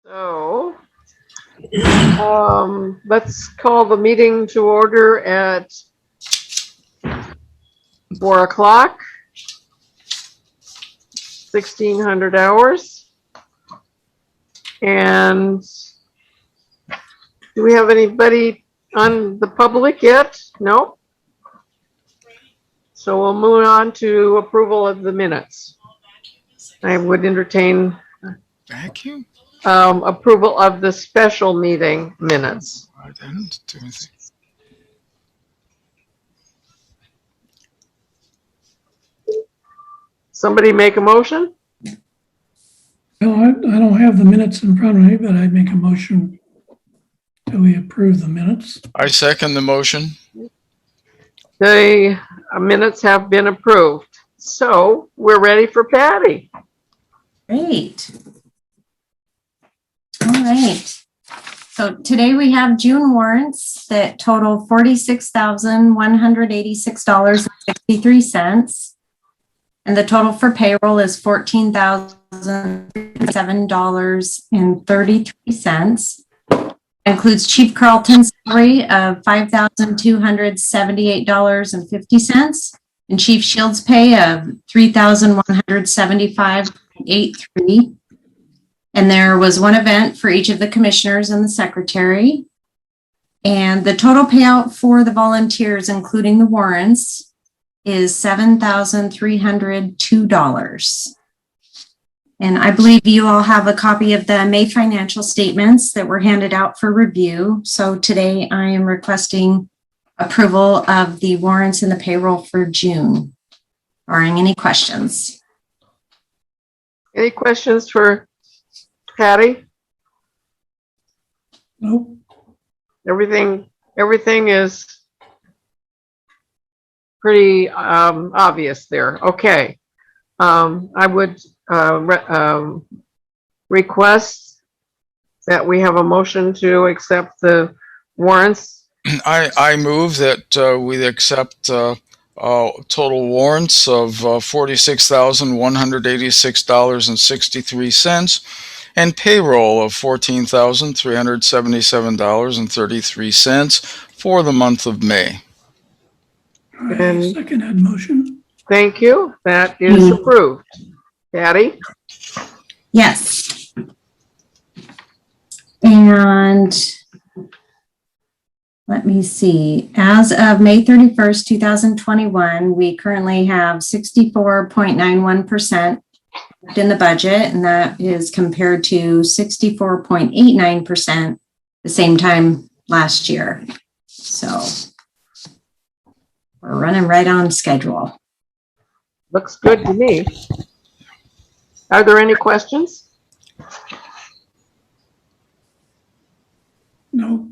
So, let's call the meeting to order at 4 o'clock, 1600 hours. And do we have anybody on the public yet? No? So we'll move on to approval of the minutes. I would entertain Vacuum? Approval of the special meeting minutes. I didn't do anything. Somebody make a motion? Well, I don't have the minutes in front of me, but I'd make a motion that we approve the minutes. I second the motion. The minutes have been approved. So we're ready for Patty. Great. All right. So today we have June warrants that total $46,186.63. And the total for payroll is $14,007.33. Includes Chief Carlton's salary of $5,278.50 and Chief Shields' pay of $3,175.83. And there was one event for each of the commissioners and the secretary. And the total payout for the volunteers, including the warrants, is $7,302. And I believe you all have a copy of the May financial statements that were handed out for review. So today I am requesting approval of the warrants and the payroll for June. Barring any questions. Any questions for Patty? Nope. Everything is pretty obvious there. Okay. I would request that we have a motion to accept the warrants. I move that we accept total warrants of $46,186.63 and payroll of $14,377.33 for the month of May. And- Second that motion. Thank you. That is approved. Patty? Yes. And let me see. As of May 31st, 2021, we currently have 64.91% in the budget, and that is compared to 64.89% the same time last year. So we're running right on schedule. Looks good to me. Are there any questions? No.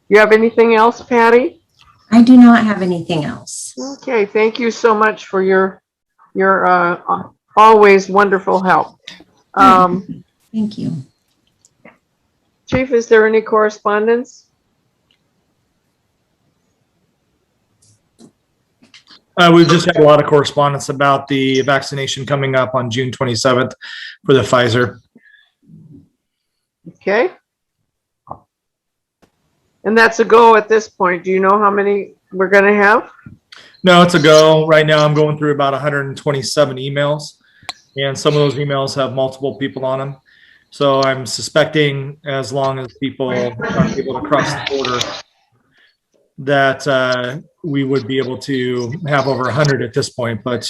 You have anything else, Patty? I do not have anything else. Okay, thank you so much for your always wonderful help. Thank you. Chief, is there any correspondence? We've just had a lot of correspondence about the vaccination coming up on June 27th for the Pfizer. Okay. And that's a go at this point. Do you know how many we're going to have? No, it's a go. Right now I'm going through about 127 emails, and some of those emails have multiple people on them. So I'm suspecting, as long as people aren't able to cross the border, that we would be able to have over 100 at this point, but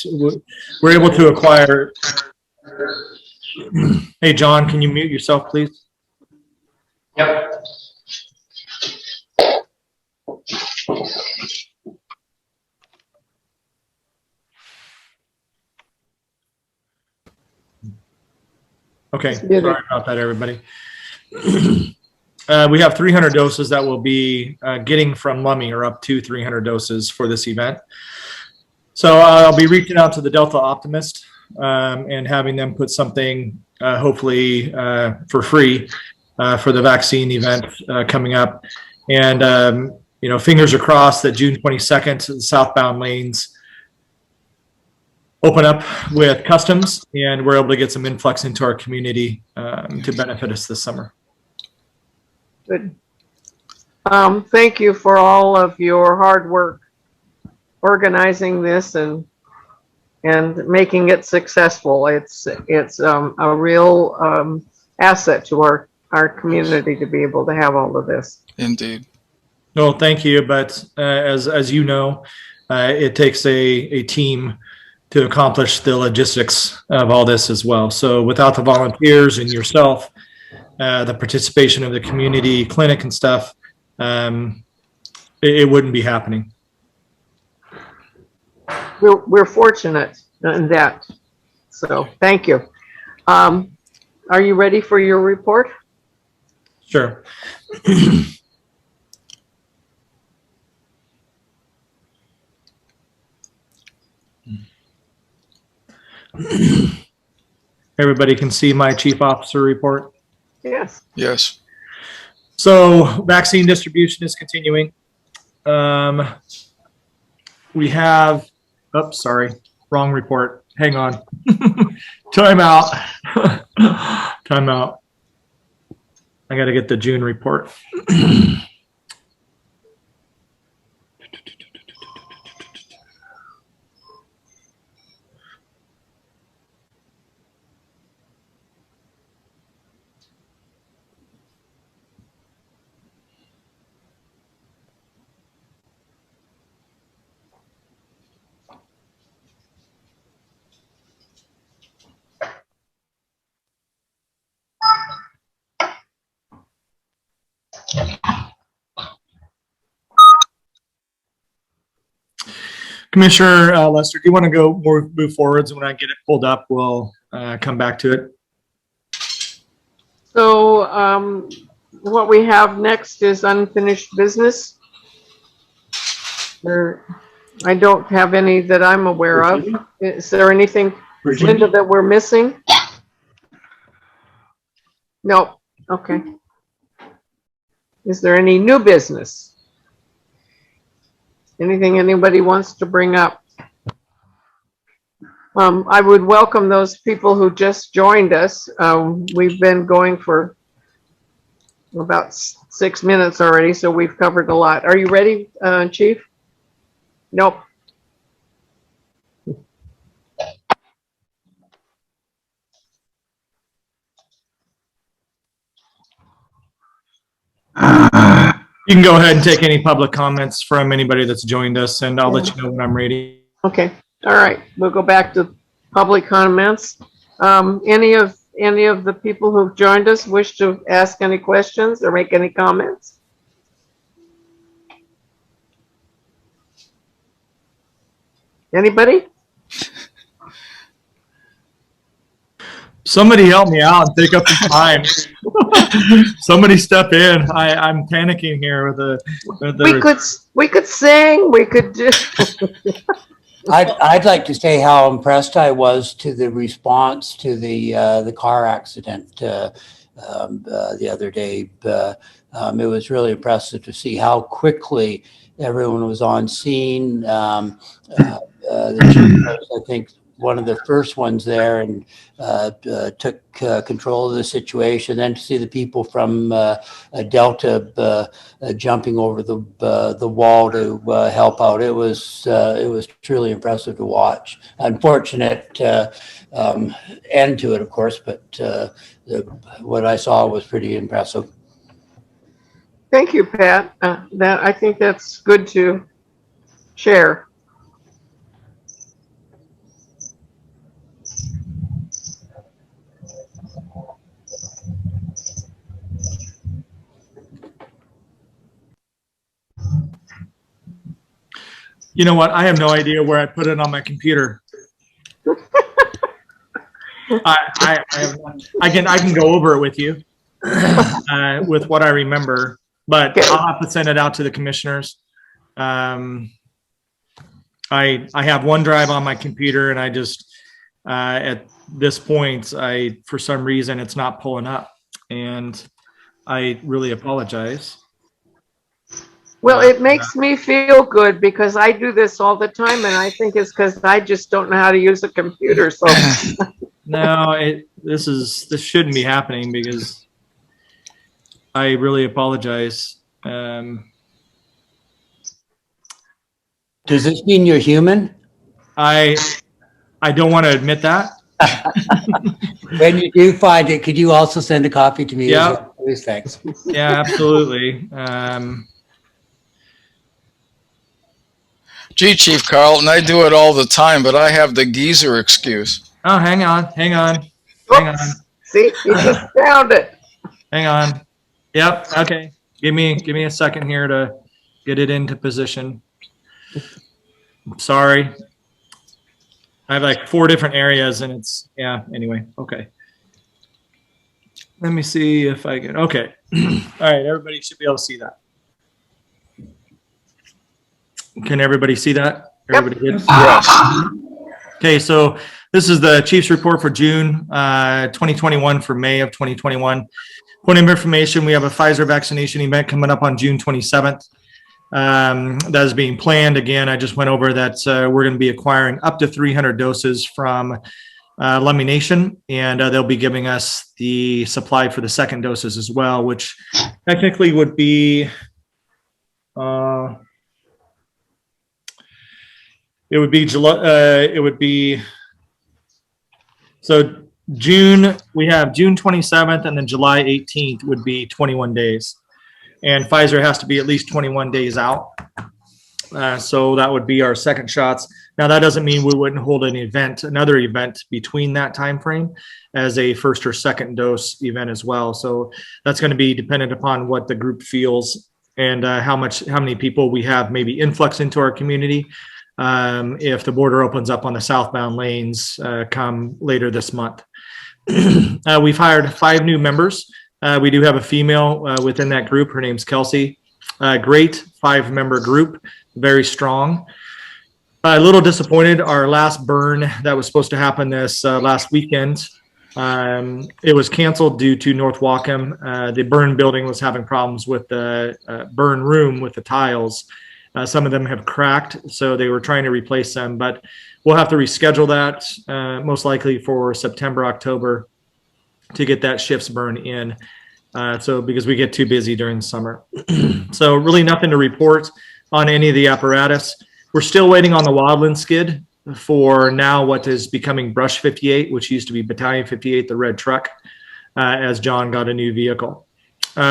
we're able to acquire. Hey, John, can you mute yourself, please? Yep. Okay, sorry about that, everybody. We have 300 doses that we'll be getting from Lummi, or up to 300 doses for this event. So I'll be reaching out to the Delta Optimist and having them put something, hopefully for free, for the vaccine event coming up. And, you know, fingers are crossed that June 22nd, the southbound lanes open up with customs, and we're able to get some influx into our community to benefit us this summer. Good. Thank you for all of your hard work organizing this and making it successful. It's a real asset to our community to be able to have all of this. Indeed. No, thank you. But as you know, it takes a team to accomplish the logistics of all this as well. So without the volunteers and yourself, the participation of the community clinic and stuff, it wouldn't be happening. We're fortunate in that. So thank you. Are you ready for your report? Sure. Everybody can see my chief officer report. Yes. Yes. So vaccine distribution is continuing. We have, oops, sorry, wrong report. Hang on. Time out. Time out. I got to get the June report. Commissioner Lester, do you want to move forwards? When I get it pulled up, we'll come back to it. So what we have next is unfinished business. I don't have any that I'm aware of. Is there anything, Linda, that we're missing? No. Okay. Is there any new business? Anything anybody wants to bring up? I would welcome those people who just joined us. We've been going for about 6 minutes already, so we've covered a lot. Are you ready, Chief? Nope. You can go ahead and take any public comments from anybody that's joined us, and I'll let you know when I'm ready. Okay. All right. We'll go back to public comments. Any of the people who've joined us wish to ask any questions or make any comments? Anybody? Somebody help me out and take up the time. Somebody step in. I'm panicking here with the. We could sing. We could just. I'd like to say how impressed I was to the response to the car accident the other day. It was really impressive to see how quickly everyone was on scene. The chief was, I think, one of the first ones there and took control of the situation. Then to see the people from Delta jumping over the wall to help out, it was truly impressive to watch. Unfortunate end to it, of course, but what I saw was pretty impressive. Thank you, Pat. I think that's good to share. You know what? I have no idea where I put it on my computer. I can go over it with you with what I remember, but I'll have to send it out to the commissioners. I have OneDrive on my computer, and I just at this point, for some reason it's not pulling up, and I really apologize. Well, it makes me feel good because I do this all the time, and I think it's because I just don't know how to use a computer. So No, this shouldn't be happening because I really apologize. Does this mean you're human? I don't want to admit that. When you do find it, could you also send a copy to me? Yeah. As well, please? Thanks. Yeah, absolutely. Gee, Chief Carlton, I do it all the time, but I have the geezer excuse. Oh, hang on. oops, see, you just found it. Hang on. Yep. Okay. Give me a second here to get it into position. Sorry. I have like 4 different areas and anyway. Okay. Let me see if I can. Okay. All right. Everybody should be able to see that. Can everybody see that? Everybody good? Yes. Okay, so this is the Chief's report for June 2021 for May of 2021. Point of information, we have a Pfizer vaccination event coming up on June 27th. That is being planned. Again, I just went over that we're going to be acquiring up to 300 doses from Lummi Nation, and they'll be giving us the supply for the second doses as well, which technically would be it would be July. So June, we have June 27th, and then July 18th would be 21 days. And Pfizer has to be at least 21 days out. So that would be our second shots. Now that doesn't mean we wouldn't hold another event between that time frame as a first or second dose event as well. So that's going to be dependent upon what the group feels and how many people we have maybe influx into our community. If the border opens up on the southbound lanes come later this month. We've hired 5 new members. We do have a female within that group. Her name's Kelsey. Great 5-member group, very strong. A little disappointed. Our last burn that was supposed to happen this last weekend, it was canceled due to North Whatcom. The burn building was having problems with the burn room with the tiles. Some of them have cracked, so they were trying to replace them, but we'll have to reschedule that most likely for September, October to get that shift's burn in. So because we get too busy during the summer. So really nothing to report on any of the apparatus. We're still waiting on the wildland skid for now what is becoming Brush 58, which used to be Battalion 58, the red truck, as John got a new vehicle.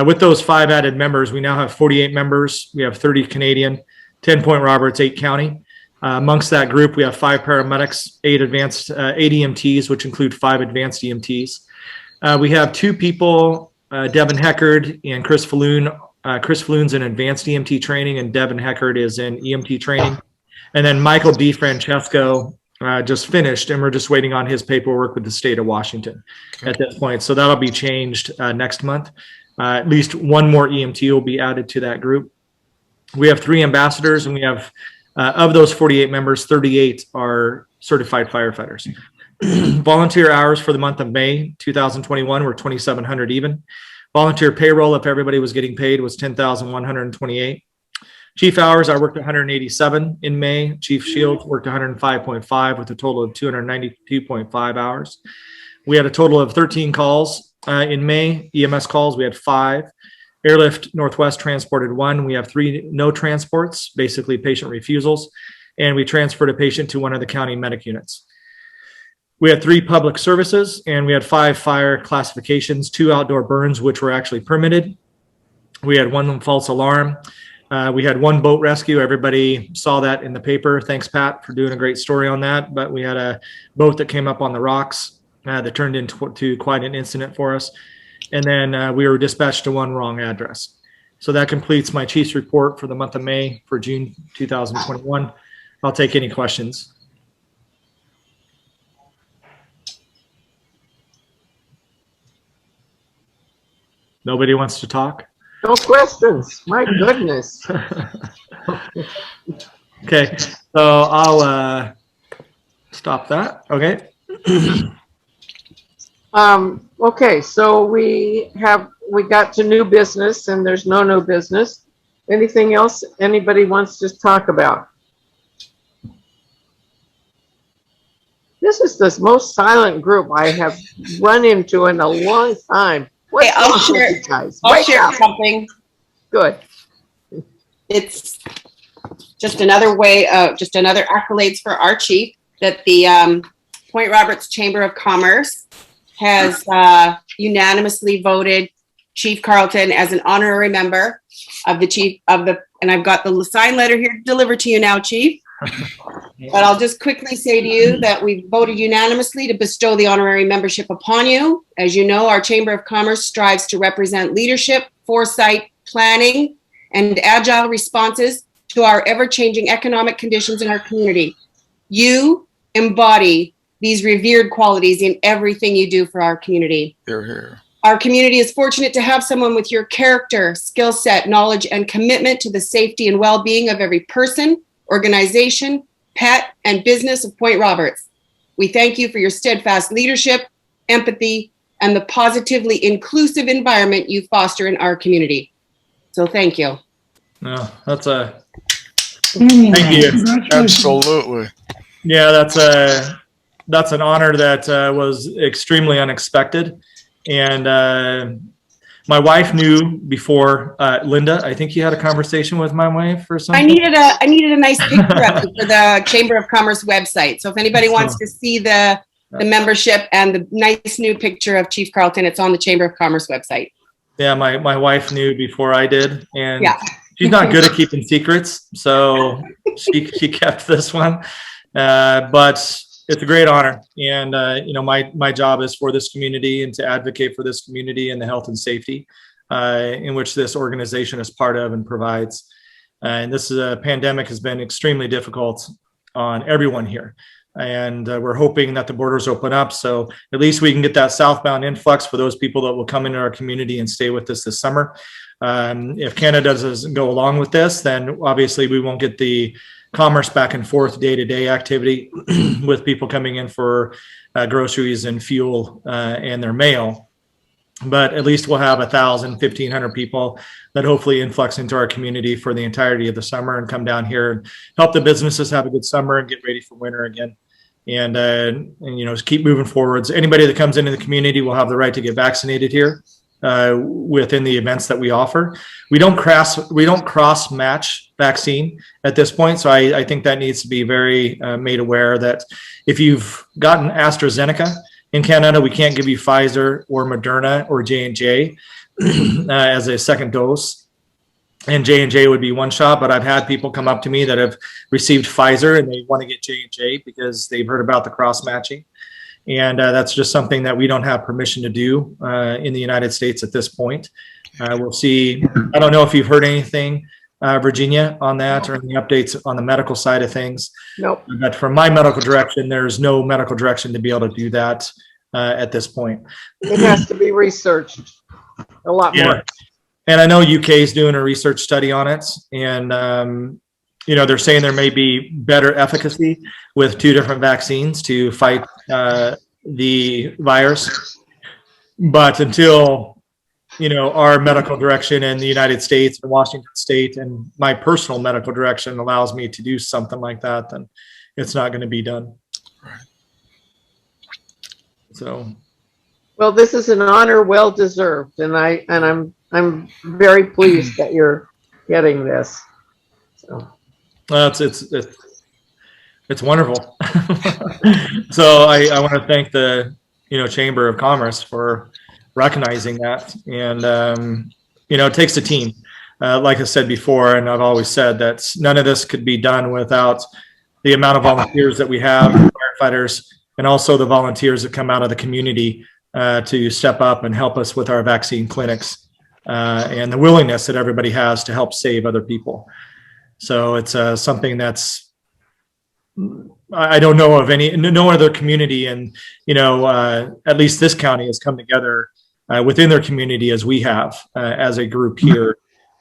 With those 5 added members, we now have 48 members. We have 30 Canadian, 10 Point Roberts, 8 county. Amongst that group, we have 5 paramedics, 8 EMTs, which include 5 advanced EMTs. We have 2 people, Devin Heckard and Chris Falloon. Chris Falloon's in advanced EMT training, and Devin Heckard is in EMT training. And then Michael DiFrancesco just finished, and we're just waiting on his paperwork with the state of Washington at this point. So that'll be changed next month. At least 1 more EMT will be added to that group. We have 3 ambassadors, and we have, of those 48 members, 38 are certified firefighters. Volunteer hours for the month of May 2021 were 2,700 even. Volunteer payroll, if everybody was getting paid, was 10,128. Chief hours, I worked 187 in May. Chief Shields worked 105.5 with a total of 292.5 hours. We had a total of 13 calls in May. EMS calls, we had 5. Airlift Northwest transported 1. We have 3 no transports, basically patient refusals, and we transferred a patient to one of the county medic units. We had 3 public services, and we had 5 fire classifications, 2 outdoor burns, which were actually permitted. We had 1 false alarm. We had 1 boat rescue. Everybody saw that in the paper. Thanks, Pat, for doing a great story on that. But we had a boat that came up on the rocks that turned into quite an incident for us. And then we were dispatched to 1 wrong address. So that completes my chief's report for the month of May for June 2021. I'll take any questions. Nobody wants to talk? No questions. My goodness. Okay, so I'll stop that. Okay. Okay, so we got to new business, and there's no new business. Anything else anybody wants to talk about? This is the most silent group I have run into in a long time. What's I'll wrong share- with you guys? I'll Wake share up. something. Good. It's just another way of, just another accolades for our chief that the Point Roberts Chamber of Commerce has unanimously voted Chief Carlton as an honorary member of the chief of the, and I've got the signed letter here to deliver to you now, Chief. But I'll just quickly say to you that we voted unanimously to bestow the honorary membership upon you. As you know, our Chamber of Commerce strives to represent leadership, foresight, planning, and agile responses to our ever-changing economic conditions in our community. You embody these revered qualities in everything you do for our community. Here, here. Our community is fortunate to have someone with your character, skill set, knowledge, and commitment to the safety and well-being of every person, organization, pet, and business of Point Roberts. We thank you for your steadfast leadership, empathy, and the positively inclusive environment you foster in our community. So thank you. No, that's a, Thank you. Congratulations. Absolutely. yeah, that's an honor that was extremely unexpected. And my wife knew before, Linda, I think you had a conversation with my wife or something. I needed a nice picture of it for the Chamber of Commerce website. So if anybody wants to see the membership and the nice new picture of Chief Carlton, it's on the Chamber of Commerce website. Yeah, my wife knew before I did, and Yeah. she's not good at keeping secrets, so she kept this one. But it's a great honor, and my job is for this community and to advocate for this community and the health and safety in which this organization is part of and provides. And this is a pandemic has been extremely difficult on everyone here. And we're hoping that the borders open up, so at least we can get that southbound influx for those people that will come into our community and stay with us this summer. If Canada doesn't go along with this, then obviously we won't get the commerce back and forth day-to-day activity with people coming in for groceries and fuel and their mail. But at least we'll have 1,000, 1,500 people that hopefully influx into our community for the entirety of the summer and come down here and help the businesses have a good summer and get ready for winter again. And keep moving forwards. Anybody that comes into the community will have the right to get vaccinated here within the events that we offer. We don't cross match vaccine at this point. So I think that needs to be very made aware that if you've gotten AstraZeneca, in Canada, we can't give you Pfizer or Moderna or J&J as a second dose. And J&J would be one shot, but I've had people come up to me that have received Pfizer and they want to get J&J because they've heard about the cross matching. And that's just something that we don't have permission to do in the United States at this point. We'll see. I don't know if you've heard anything, Virginia, on that or any updates on the medical side of things. Nope. But from my medical direction, there's no medical direction to be able to do that at this point. It has to be researched a lot more. And I know UK is doing a research study on it. And, they're saying there may be better efficacy with 2 different vaccines to fight the virus. But until our medical direction in the United States and Washington State and my personal medical direction allows me to do something like that, then it's not going to be done. Right. So, Well, this is an honor well deserved, and I'm very pleased that you're getting this. So it's wonderful. So I want to thank the Chamber of Commerce for recognizing that. And, it takes a team. Like I said before, and I've always said that none of this could be done without the amount of volunteers that we have, firefighters, and also the volunteers that come out of the community to step up and help us with our vaccine clinics and the willingness that everybody has to help save other people. So it's something that's, I don't know of no other community, and at least this county has come together within their community as we have as a group here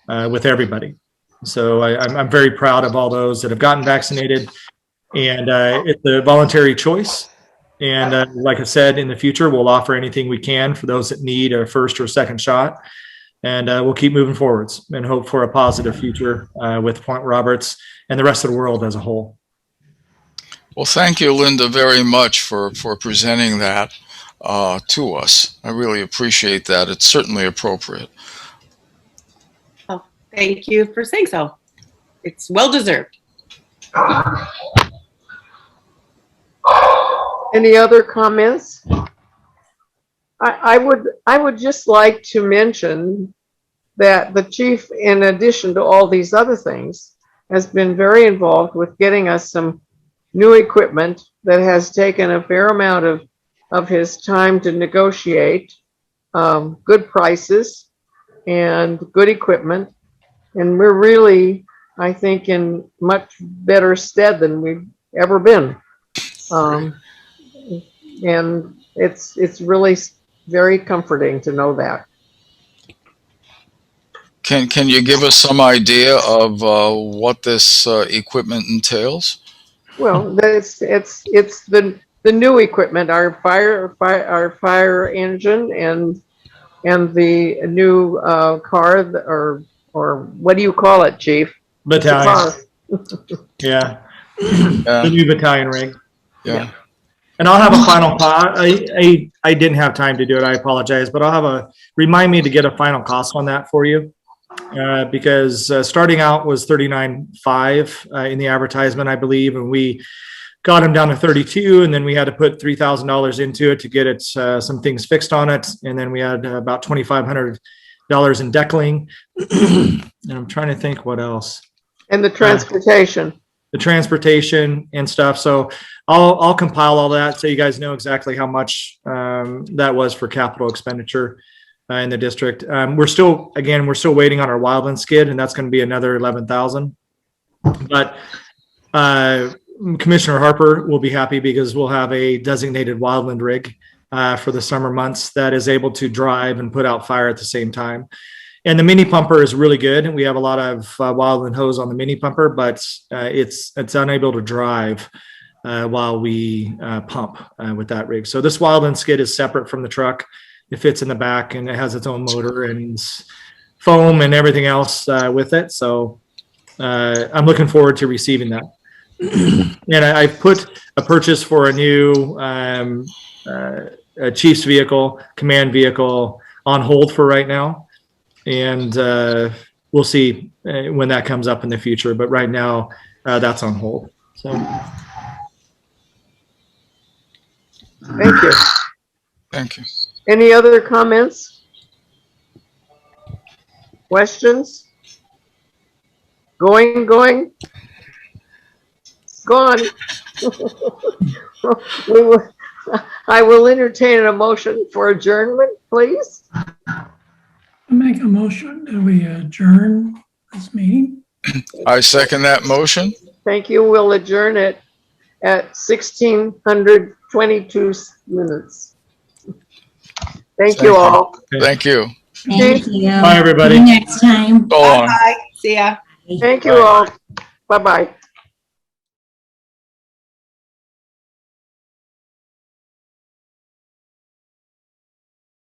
with everybody. So I'm very proud of all those that have gotten vaccinated, and it's a voluntary choice. And like I said, in the future, we'll offer anything we can for those that need a first or second shot. And we'll keep moving forwards and hope for a positive future with Point Roberts and the rest of the world as a whole. Well, thank you, Linda, very much for presenting that to us. I really appreciate that. It's certainly appropriate. Oh, thank you for saying so. It's well deserved. Any other comments? I would just like to mention that the chief, in addition to all these other things, has been very involved with getting us some new equipment that has taken a fair amount of his time to negotiate good prices and good equipment. And we're really, I think, in much better stead than we've ever been. And it's really very comforting to know that. Can you give us some idea of what this equipment entails? Well, it's the new equipment, our fire engine and the new car, or what do you call it, Chief? Battalion. Yeah. Yeah. The new battalion rig. Yeah. And I'll have a final cost. I didn't have time to do it. I apologize, but I'll have remind me to get a final cost on that for you. Because starting out was $39,500 in the advertisement, I believe, and we got him down to 32, and then we had to put $3,000 into it to get it some things fixed on it, and then we had about $2,500 in deckling, and I'm trying to think what else. And the transportation. The transportation and stuff. So I'll compile all that so you guys know exactly how much that was for capital expenditure in the district. We're still waiting on our wildland skid, and that's going to be another $11,000. But Commissioner Harper will be happy because we'll have a designated wildland rig for the summer months that is able to drive and put out fire at the same time. And the mini pumper is really good. And we have a lot of wildland hose on the mini pumper, but it's unable to drive while we pump with that rig. So this wildland skid is separate from the truck. It fits in the back and it has its own motor and foam and everything else with it. So I'm looking forward to receiving that. And I've put a purchase for a new chief's vehicle, command vehicle on hold for right now. And we'll see when that comes up in the future. But right now, that's on hold. So, Thank you. Thank you. Any other comments? Questions? Going? Gone. I will entertain a motion for adjournment, please. I make a motion that we adjourn this meeting. I second that motion. Thank you. We'll adjourn at 1622 minutes. Thank you all. Thank you. Thank you. Bye, everybody. See you next time. Go on. Bye. See ya. Thank you all. Bye-bye.